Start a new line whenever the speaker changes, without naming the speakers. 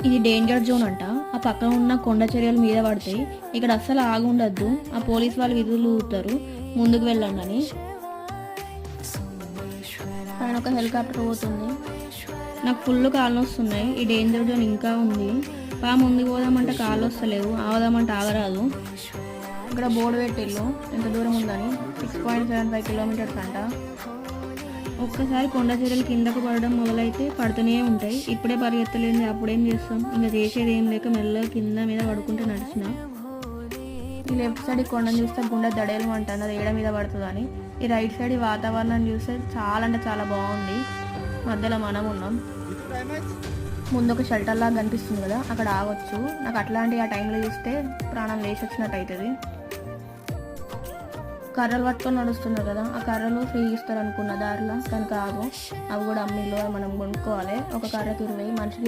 ఇది danger zone అంట. ఆ పక్కన ఉన్న కొండ చర్యల మీద పడితే ఇక్కడ అస్సలు ఆగుండద్దు. ఆ పోలీస్ వాళ్ళు విధులు ఊతారు, ముందుకు వెళ్ళండి అని. పైన ఒక హెలికాప్టర్ పోతుంది. నాకు ఫుల్ కాళ్ళు వస్తున్నాయి. ఈ డేంజర్ జోన్ ఇంకా ఉంది. ముందుకు పోదామంటే కాళ్ళు వస్తలేవు, ఆగదామంటే ఆగరాదు. ఇక్కడ బోర్డు పెట్టిల్లు ఎంత దూరం ఉందని. 6.75 కిలోమీటర్స్ అంట. ఒక్కసారి కొండ చర్యలు కిందకు పడడం మొదలైతే పడుతూనే ఉంటాయి. ఇప్పుడే పరిగెత్తలేదు, అప్పుడేం చేస్తాం, ఇంకా చేసేది ఏం లేక మెల్లగా కింద మీద పడుకుంటూ నడిచిన. ఈ లెఫ్ట్ సైడ్ ఈ కొండను చూస్తే గుండె దడేలు అంటాను, అది ఏడ మీద పడుతుందని. ఈ రైట్ సైడ్ ఈ వాతావరణం చూస్తే చాలా అంటే చాలా బాగుంది. మధ్యలో మనం ఉన్నాం. ముందు ఒక షెల్టర్ లాగా కనిపిస్తుంది కదా, అక్కడ ఆగొచ్చు. నాకు అట్లాంటి ఆ టైంలో చూస్తే ప్రాణం లేచి వచ్చినట్టు అవుతుంది. కర్రలు పట్టుకొని నడుస్తున్నారు కదా, ఆ కర్రలు ఫ్రీ ఇస్తారు అనుకున్న దారిలో, కానీ కాదు, అవి కూడా అమ్మిలో మనం కొనుక్కోవాలి. ఒక కర్రకి 20, మనిషికి